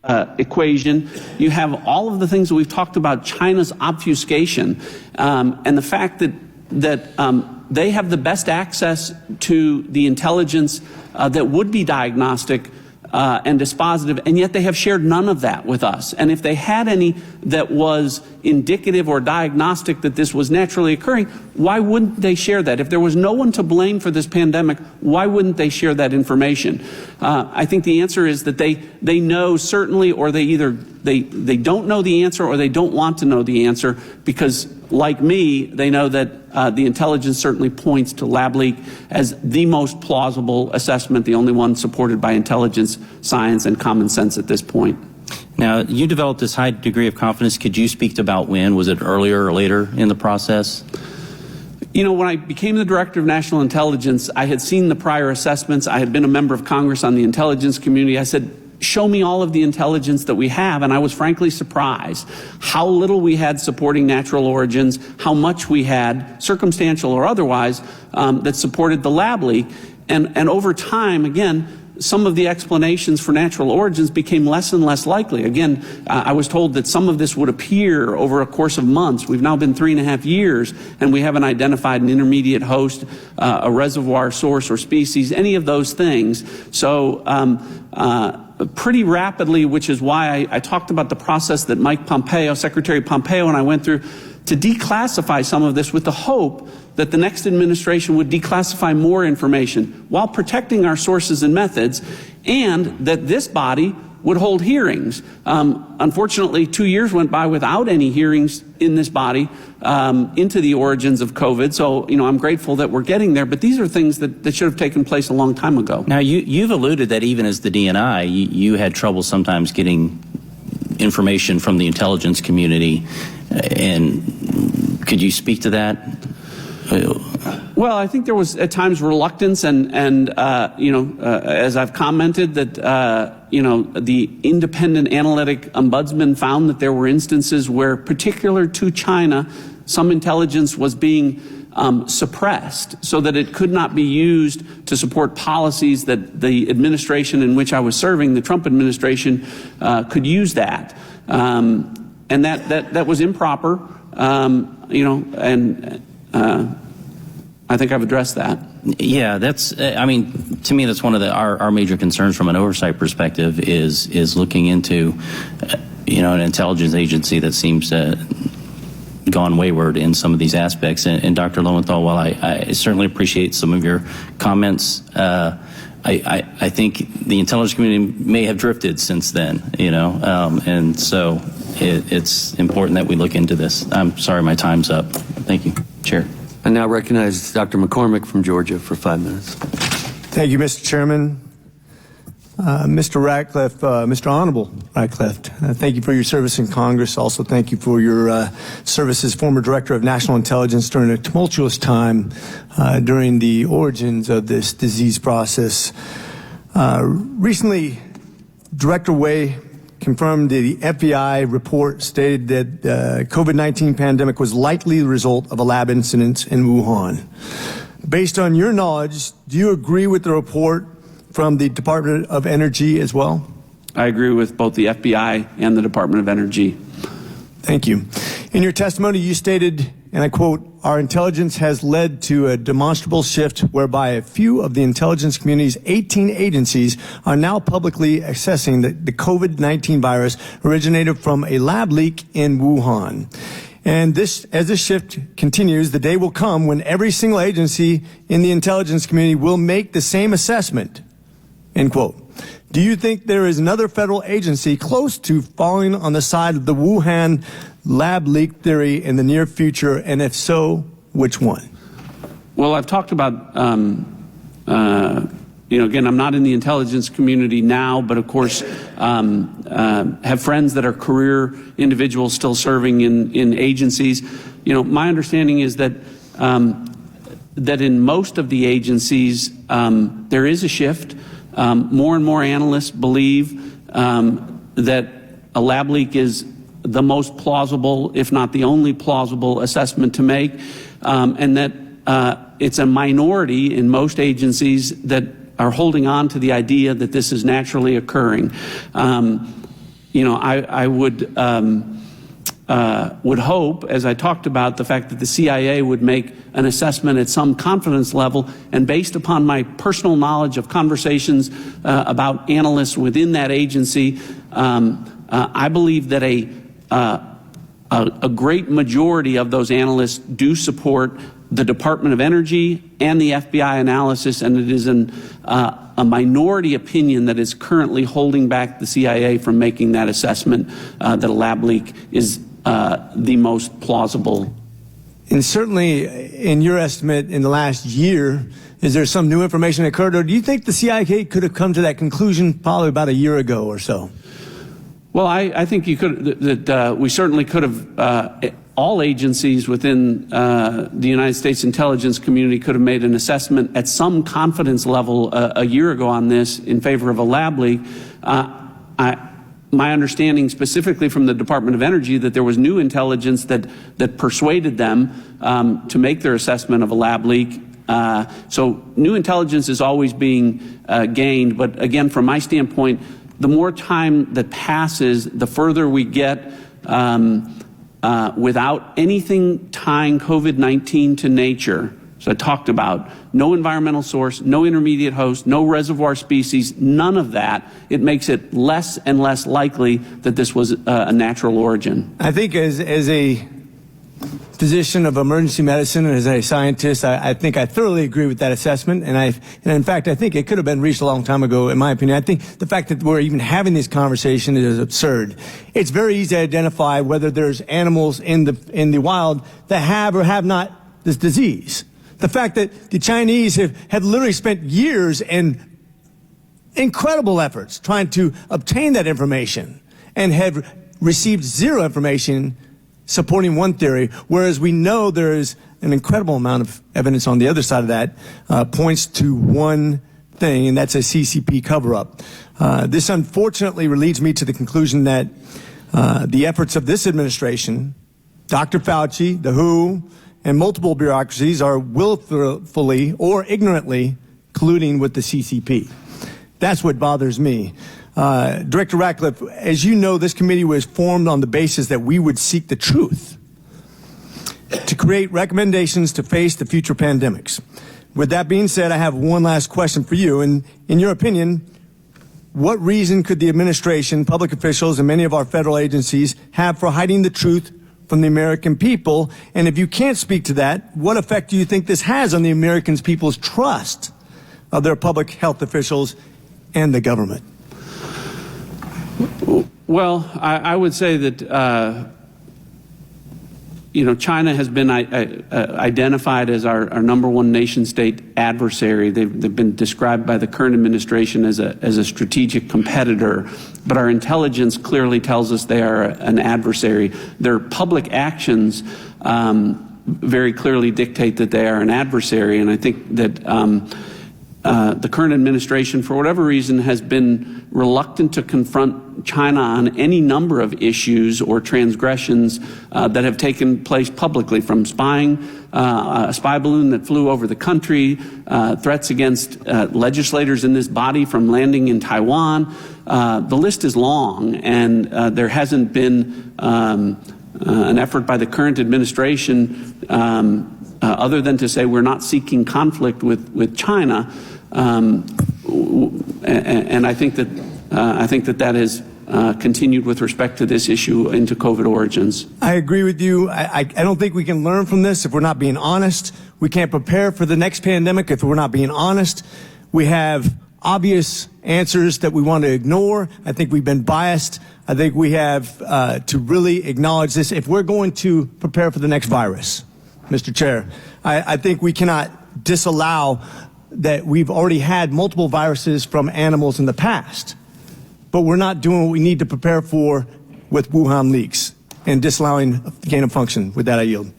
equation. You have all of the things that we've talked about, China's obfuscation, and the fact that they have the best access to the intelligence that would be diagnostic and dispositive, and yet they have shared none of that with us. And if they had any that was indicative or diagnostic that this was naturally occurring, why wouldn't they share that? If there was no one to blame for this pandemic, why wouldn't they share that information? I think the answer is that they know certainly, or they either they don't know the answer or they don't want to know the answer, because like me, they know that the intelligence certainly points to lab leak as the most plausible assessment, the only one supported by intelligence, science, and common sense at this point. Now, you developed this high degree of confidence. Could you speak to about when? Was it earlier or later in the process? You know, when I became the Director of National Intelligence, I had seen the prior assessments. I had been a member of Congress on the intelligence community. I said, show me all of the intelligence that we have, and I was frankly surprised how little we had supporting natural origins, how much we had, circumstantial or otherwise, that supported the lab leak. And over time, again, some of the explanations for natural origins became less and less likely. Again, I was told that some of this would appear over a course of months. We've now been 3.5 years, and we haven't identified an intermediate host, a reservoir source or species, any of those things. So pretty rapidly, which is why I talked about the process that Mike Pompeo, Secretary Pompeo, and I went through to declassify some of this with the hope that the next administration would declassify more information while protecting our sources and methods, and that this body would hold hearings. Unfortunately, 2 years went by without any hearings in this body into the origins of COVID. So, you know, I'm grateful that we're getting there, but these are things that should have taken place a long time ago. Now, you've alluded that even as the DNI, you had trouble sometimes getting information from the intelligence community, and could you speak to that? Well, I think there was at times reluctance, and you know, as I've commented, that you know, the independent analytic ombudsman found that there were instances where, particular to China, some intelligence was being suppressed so that it could not be used to support policies that the administration in which I was serving, the Trump administration, could use that, and that was improper, you know, and I think I've addressed that. Yeah, that's, I mean, to me, that's one of our major concerns from an oversight perspective is looking into, you know, an intelligence agency that seems to gone wayward in some of these aspects. And Dr. Lowenthal, while I certainly appreciate some of your comments, I think the intelligence community may have drifted since then, you know, and so it's important that we look into this. I'm sorry, my time's up. Thank you, Chair. I now recognize Dr. McCormick from Georgia for 5 minutes. Thank you, Mr. Chairman. Mr. Ratcliffe, Mr. Honorable Ratcliffe, thank you for your service in Congress. Also, thank you for your service as former Director of National Intelligence during a tumultuous time during the origins of this disease process. Recently, Director Wei confirmed the FBI report stated that the COVID-19 pandemic was likely the result of a lab incident in Wuhan. Based on your knowledge, do you agree with the report from the Department of Energy as well? I agree with both the FBI and the Department of Energy. Thank you. In your testimony, you stated, and I quote, "Our intelligence has led to a demonstrable shift whereby a few of the intelligence community's 18 agencies are now publicly assessing that the COVID-19 virus originated from a lab leak in Wuhan. And as this shift continues, the day will come when every single agency in the intelligence community will make the same assessment," end quote. Do you think there is another federal agency close to falling on the side of the Wuhan lab leak theory in the near future, and if so, which one? Well, I've talked about, you know, again, I'm not in the intelligence community now, but of course, have friends that are career individuals still serving in agencies. You know, my understanding is that that in most of the agencies, there is a shift. More and more analysts believe that a lab leak is the most plausible, if not the only plausible assessment to make, and that it's a minority in most agencies that are holding on to the idea that this is naturally occurring. I would hope, as I talked about, the fact that the CIA would make an assessment at some confidence level, and based upon my personal knowledge of conversations about analysts within that agency, I believe that a great majority of those analysts do support the Department of Energy and the FBI analysis, and it is a minority opinion that is currently holding back the CIA from making that assessment that a lab leak is the most plausible. And certainly, in your estimate, in the last year, is there some new information that occurred, or do you think the CIA could have come to that conclusion probably about a year ago or so? Well, I think you could. We certainly could have. All agencies within the United States intelligence community could have made an assessment at some confidence level a year ago on this in favor of a lab leak. My understanding specifically from the Department of Energy that there was new intelligence that persuaded them to make their assessment of a lab leak. So new intelligence is always being gained. But again, from my standpoint, the more time that passes, the further we get without anything tying COVID-19 to nature. So I talked about no environmental source, no intermediate host, no reservoir species, none of that. It makes it less and less likely that this was a natural origin. I think as a physician of emergency medicine and as a scientist, I think I thoroughly agree with that assessment. And in fact, I think it could have been reached a long time ago, in my opinion. I think the fact that we're even having this conversation is absurd. It's very easy to identify whether there's animals in the wild that have or have not this disease. The fact that the Chinese have literally spent years and incredible efforts trying to obtain that information and have received zero information supporting one theory, whereas we know there is an incredible amount of evidence on the other side of that points to one thing, and that's a CCP cover-up. This unfortunately leads me to the conclusion that the efforts of this administration, Dr. Fauci, the WHO, and multiple bureaucracies are willfully or ignorantly colluding with the CCP. That's what bothers me. Director Ratcliffe, as you know, this committee was formed on the basis that we would seek the truth to create recommendations to face the future pandemics. With that being said, I have one last question for you. And in your opinion, what reason could the administration, public officials, and many of our federal agencies have for hiding the truth from the American people? And if you can't speak to that, what effect do you think this has on the American people's trust of their public health officials and the government? Well, I would say that, China has been identified as our number one nation-state adversary. They've been described by the current administration as a strategic competitor, but our intelligence clearly tells us they are an adversary. Their public actions very clearly dictate that they are an adversary, and I think that the current administration, for whatever reason, has been reluctant to confront China on any number of issues or transgressions that have taken place publicly, from spying, a spy balloon that flew over the country, threats against legislators in this body from landing in Taiwan. The list is long, and there hasn't been an effort by the current administration other than to say we're not seeking conflict with China. And I think that has continued with respect to this issue into COVID origins. I agree with you. I don't think we can learn from this if we're not being honest. We can't prepare for the next pandemic if we're not being honest. We have obvious answers that we want to ignore. I think we've been biased. I think we have to really acknowledge this if we're going to prepare for the next virus. Mr. Chair, I think we cannot disallow that we've already had multiple viruses from animals in the past, but we're not doing what we need to prepare for with Wuhan leaks and disallowing gain of function. With that, I yield.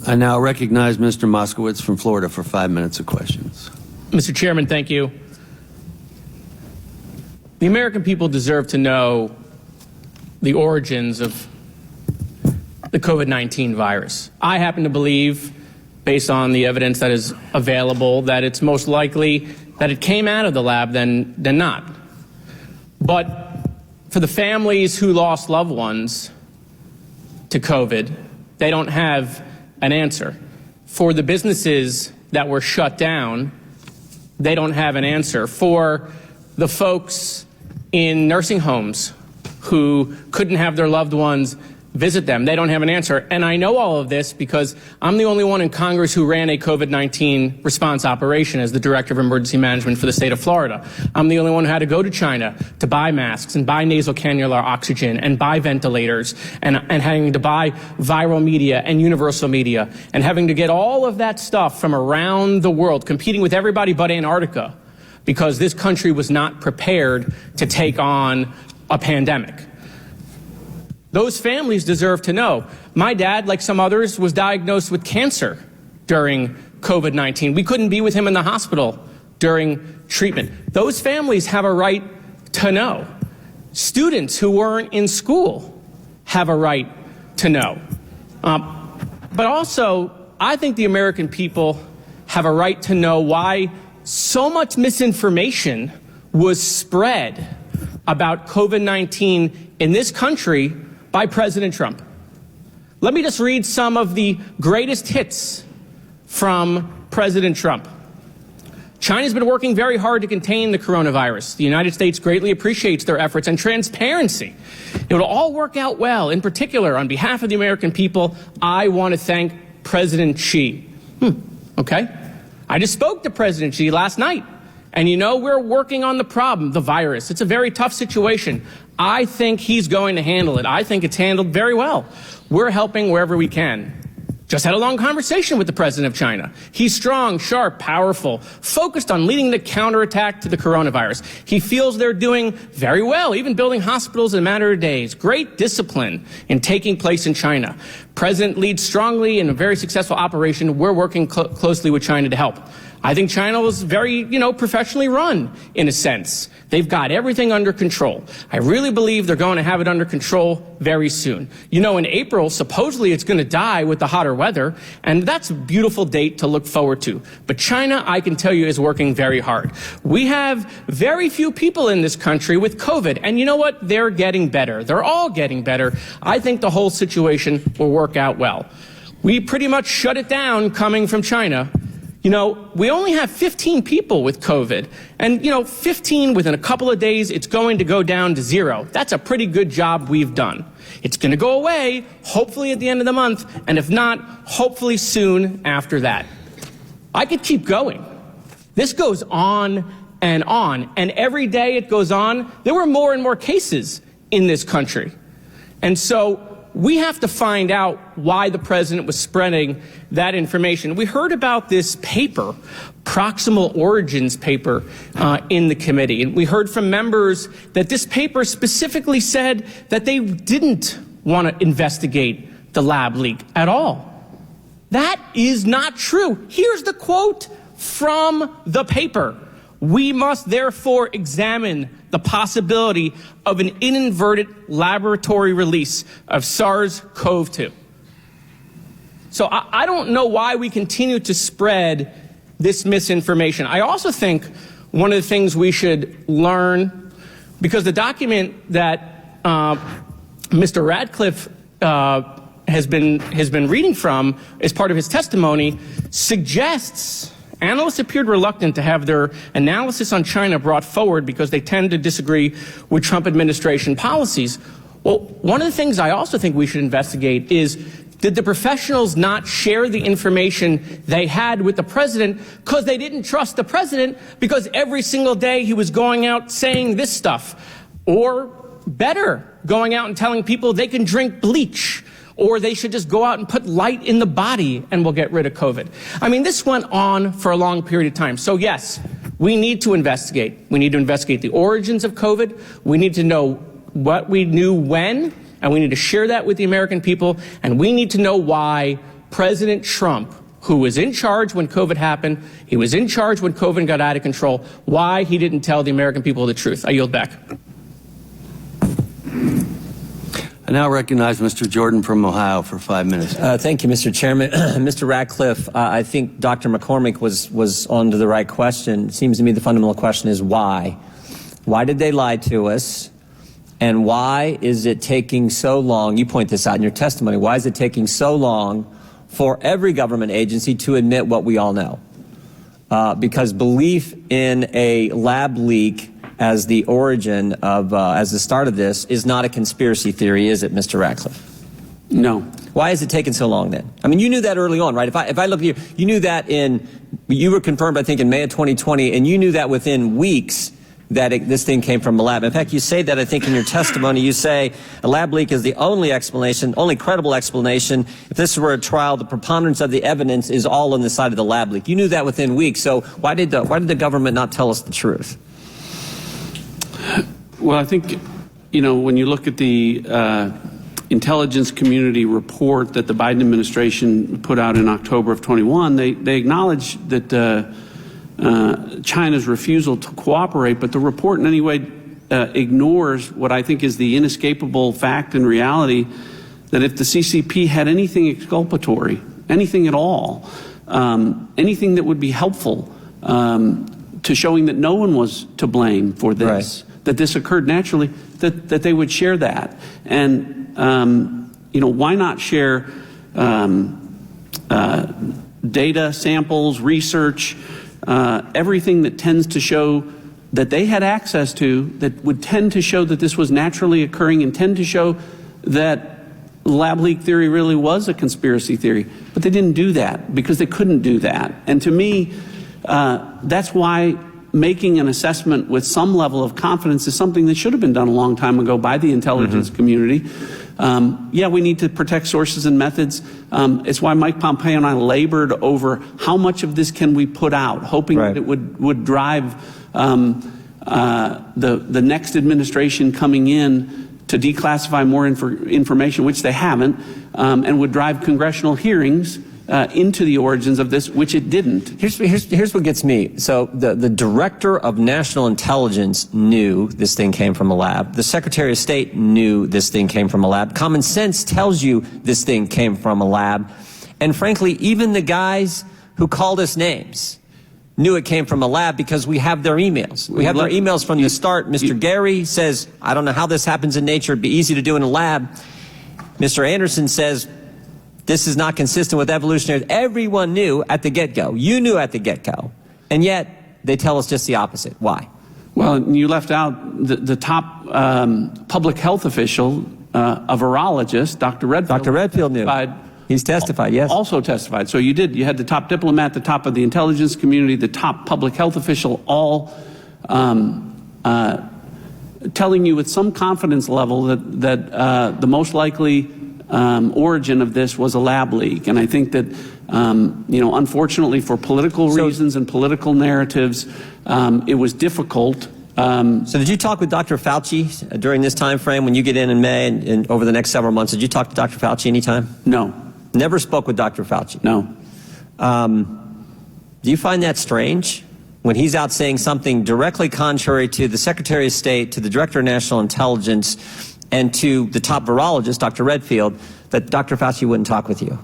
I now recognize Mr. Moskowitz from Florida for 5 minutes of questions. Mr. Chairman, thank you. The American people deserve to know the origins of the COVID-19 virus. I happen to believe, based on the evidence that is available, that it's most likely that it came out of the lab than not. But for the families who lost loved ones to COVID, they don't have an answer. For the businesses that were shut down, they don't have an answer. For the folks in nursing homes who couldn't have their loved ones visit them, they don't have an answer. And I know all of this because I'm the only one in Congress who ran a COVID-19 response operation as the Director of Emergency Management for the state of Florida. I'm the only one who had to go to China to buy masks and buy nasal cannula oxygen and buy ventilators and having to buy viral media and universal media and having to get all of that stuff from around the world, competing with everybody but Antarctica, because this country was not prepared to take on a pandemic. Those families deserve to know. My dad, like some others, was diagnosed with cancer during COVID-19. We couldn't be with him in the hospital during treatment. Those families have a right to know. Students who weren't in school have a right to know. But also, I think the American people have a right to know why so much misinformation was spread about COVID-19 in this country by President Trump. Let me just read some of the greatest hits from President Trump. China's been working very hard to contain the coronavirus. The United States greatly appreciates their efforts and transparency. It will all work out well. In particular, on behalf of the American people, I want to thank President Xi. Okay. I just spoke to President Xi last night. And you know, we're working on the problem, the virus. It's a very tough situation. I think he's going to handle it. I think it's handled very well. We're helping wherever we can. Just had a long conversation with the president of China. He's strong, sharp, powerful, focused on leading the counterattack to the coronavirus. He feels they're doing very well, even building hospitals in a matter of days. Great discipline in taking place in China. President leads strongly in a very successful operation. We're working closely with China to help. I think China was very, professionally run in a sense. They've got everything under control. I really believe they're going to have it under control very soon. In April, supposedly it's going to die with the hotter weather, and that's a beautiful date to look forward to. But China, I can tell you, is working very hard. We have very few people in this country with COVID, and you know what? They're getting better. They're all getting better. I think the whole situation will work out well. We pretty much shut it down coming from China. We only have 15 people with COVID, and 15 within a couple of days, it's going to go down to 0. That's a pretty good job we've done. It's going to go away, hopefully at the end of the month, and if not, hopefully soon after that. I could keep going. This goes on, and every day it goes on, there were more and more cases in this country. And so we have to find out why the president was spreading that information. We heard about this paper, Proximal Origins paper, in the committee. And we heard from members that this paper specifically said that they didn't want to investigate the lab leak at all. That is not true. Here's the quote from the paper. We must therefore examine the possibility of an inadvertent laboratory release of SARS-CoV-2. So I don't know why we continue to spread this misinformation. I also think one of the things we should learn, because the document that Mr. Radcliffe has been reading from as part of his testimony suggests analysts appeared reluctant to have their analysis on China brought forward because they tend to disagree with Trump administration policies. Well, one of the things I also think we should investigate is, did the professionals not share the information they had with the president because they didn't trust the president because every single day he was going out saying this stuff? Or better, going out and telling people they can drink bleach, or they should just go out and put light in the body and we'll get rid of COVID. I mean, this went on for a long period of time. So yes, we need to investigate. We need to investigate the origins of COVID. We need to know what we knew when, and we need to share that with the American people. And we need to know why President Trump, who was in charge when COVID happened, he was in charge when COVID got out of control, why he didn't tell the American people the truth. I yield back. I now recognize Mr. Jordan from Ohio for 5 minutes. Thank you, Mr. Chairman. Mr. Ratcliffe, I think Dr. McCormick was on to the right question. It seems to me the fundamental question is why? Why did they lie to us? And why is it taking so long? You point this out in your testimony. Why is it taking so long for every government agency to admit what we all know? Because belief in a lab leak as the origin of, as the start of this, is not a conspiracy theory, is it, Mr. Ratcliffe? No. Why is it taking so long then? I mean, you knew that early on, right? If I look at you, you knew that you were confirmed, I think, in May of 2020, and you knew that within weeks that this thing came from a lab. In fact, you say that, I think, in your testimony. You say a lab leak is the only explanation, only credible explanation. If this were a trial, the preponderance of the evidence is all on the side of the lab leak. You knew that within weeks. So why did the government not tell us the truth? Well, I think, when you look at the intelligence community report that the Biden administration put out in October of 21, they acknowledge that China's refusal to cooperate, but the report in any way ignores what I think is the inescapable fact and reality that if the CCP had anything exculpatory, anything at all, anything that would be helpful to showing that no one was to blame for this, that this occurred naturally, that they would share that. And, why not share data, samples, research, everything that tends to show that they had access to, that would tend to show that this was naturally occurring and tend to show that lab leak theory really was a conspiracy theory. But they didn't do that because they couldn't do that. And to me, that's why making an assessment with some level of confidence is something that should have been done a long time ago by the intelligence community. Yeah, we need to protect sources and methods. It's why Mike Pompeo and I labored over how much of this can we put out, hoping that it would drive the next administration coming in to declassify more information, which they haven't, and would drive congressional hearings into the origins of this, which it didn't. Here's what gets me. So the director of national intelligence knew this thing came from a lab. The Secretary of State knew this thing came from a lab. Common sense tells you this thing came from a lab. And frankly, even the guys who called us names knew it came from a lab because we have their emails. We have their emails from the start. Mr. Gary says, I don't know how this happens in nature. It'd be easy to do in a lab. Mr. Anderson says, this is not consistent with evolutionary. Everyone knew at the get-go. You knew at the get-go. And yet, they tell us just the opposite. Why? Well, you left out the top public health official, a virologist, Dr. Redfield. Dr. Redfield knew. He's testified, yes. Also testified. So you did. You had the top diplomat, the top of the intelligence community, the top public health official, all telling you with some confidence level that the most likely origin of this was a lab leak. And I think that, unfortunately for political reasons and political narratives, it was difficult. So did you talk with Dr. Fauci during this time frame when you get in May and over the next several months? Did you talk to Dr. Fauci anytime? No. Never spoke with Dr. Fauci? No. Do you find that strange when he's out saying something directly contrary to the Secretary of State, to the Director of National Intelligence, and to the top virologist, Dr. Redfield, that Dr. Fauci wouldn't talk with you?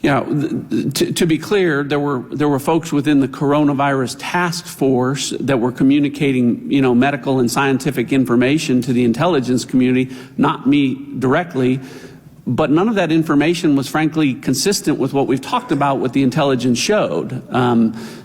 Yeah, to be clear, there were folks within the coronavirus task force that were communicating, medical and scientific information to the intelligence community, not me directly. But none of that information was frankly consistent with what we've talked about, what the intelligence showed.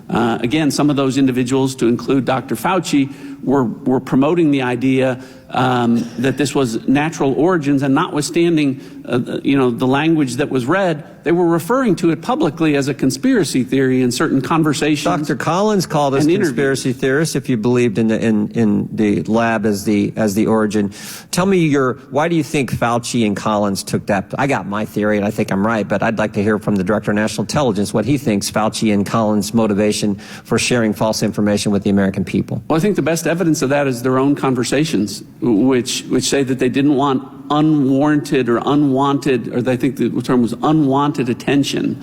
Again, some of those individuals, to include Dr. Fauci, were promoting the idea that this was natural origins, and notwithstanding, the language that was read, they were referring to it publicly as a conspiracy theory in certain conversations. Dr. Collins called us conspiracy theorists if you believed in the lab as the origin. Tell me why do you think Fauci and Collins took that? I got my theory and I think I'm right, but I'd like to hear from the Director of National Intelligence what he thinks Fauci and Collins' motivation for sharing false information with the American people. Well, I think the best evidence of that is their own conversations, which say that they didn't want unwarranted or unwanted, or I think the term was unwanted attention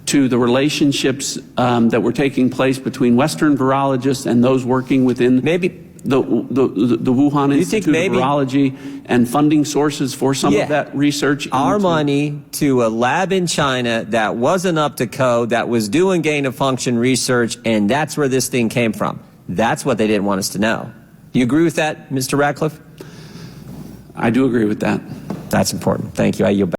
to the relationships that were taking place between Western virologists and those working within the Wuhan Institute of Virology, and funding sources for some of that research. Our money to a lab in China that wasn't up to code, that was doing gain-of-function research, and that's where this thing came from. That's what they didn't want us to know. Do you agree with that, Mr. Ratcliffe? I do agree with that. That's important. Thank you. I yield back.